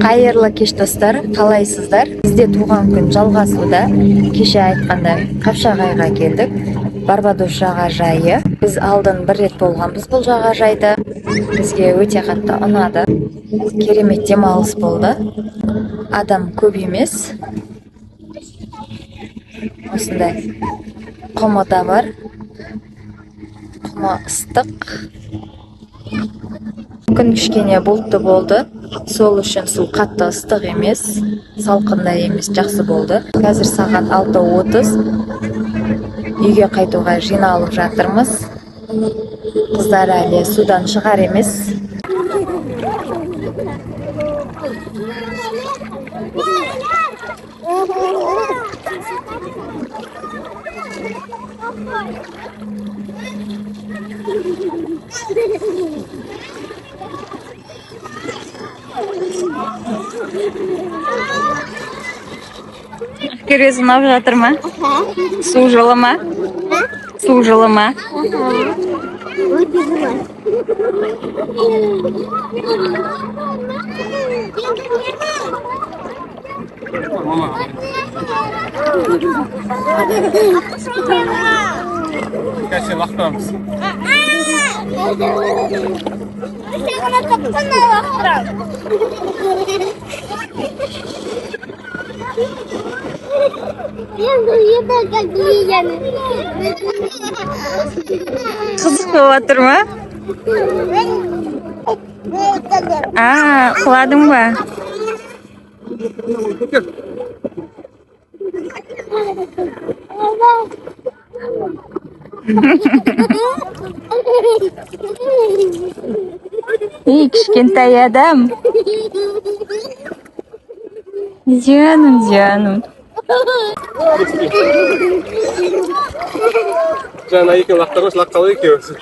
Қайырлы кеш достар, қалайсыздар? Бізде туған күн жалғасуда. Кеше айтқандай Қапшағайға келдік. Барбадос жағажайы. Біз алдын бір рет болғанбыз бұл жағажайда. Бізге өте қатты ұнады. Керемет демалыс болды. Адам көп емес. Осындай құмы да бар. Құмы ыстық. Күн кішкене бұлтты болды. Сол үшін су қатты ыстық емес, салқындай емес, жақсы болды. Қазір сағат 6:30. Үйге қайтуға жиналып жатырмыз. Қыздар әлі судан шығар емес. Көрез ұнап жатыр ма? Су жылы ма? Су жылы ма? Кәсе лақтырамыз. Қызық болып жатыр ма? Құладың ба? Кішкентай адам. Жаным. Жаңа екен лақтырмыз, лақталы екеуі.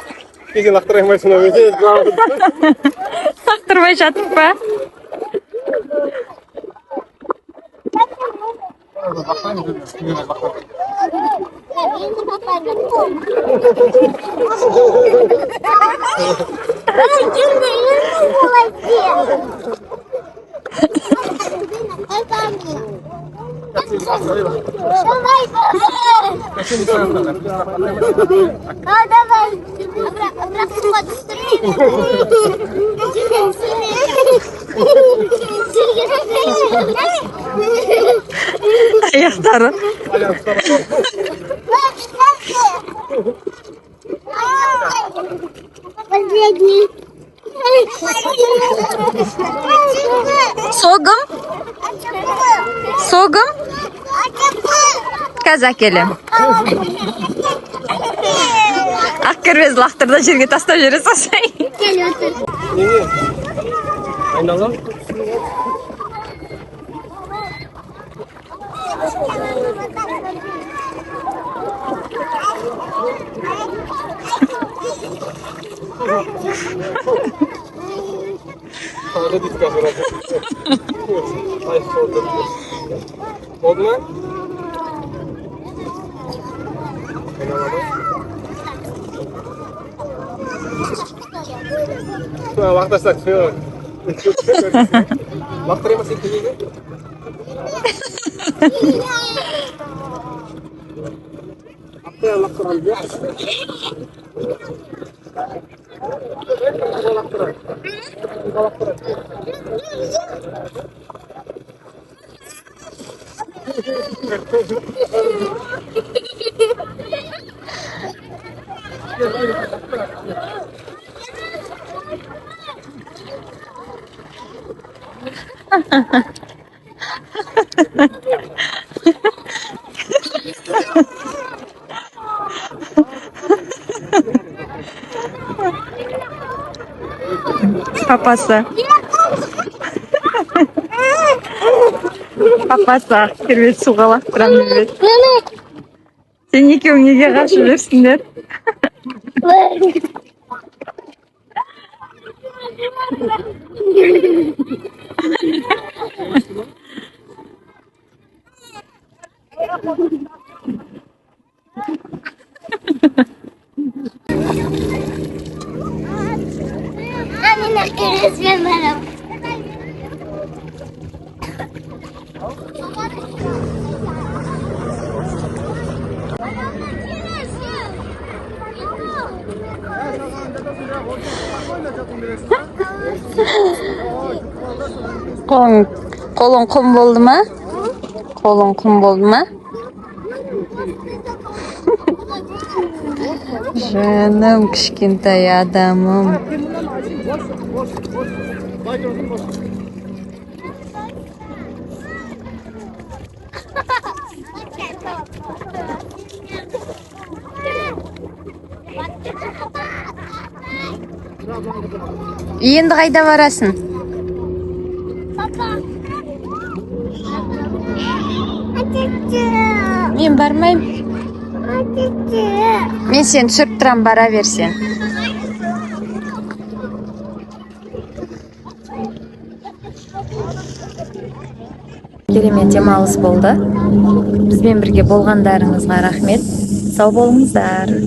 Кейін лақтыра алмайсың өте. Лақтырмай жатып па? Аяқтары. Согым? Қазір әкелем. Ақкербез лақтырды жерге тастап жібере салсай. Не. Айналам. Hadi dikkat et. Ay sordu. Oldu mu? Laqtarsak, laqtırayım mı seni? Aptal laqtıran ya. Papası. Papası. Kirvet суға лақтырам деп. Сен екеуің неге қарсы жүрсіңдер? Қолың құм болды ма? Қолың құм болды ма? Жаным, кішкентай адамым. Енді қайда барасың? Мен бармайым. Мен сені түсіріп тұрам, бара берсен. Керемет демалыс болды. Бізбен бірге болғандарыңызға рахмет. Сау болыңыздар.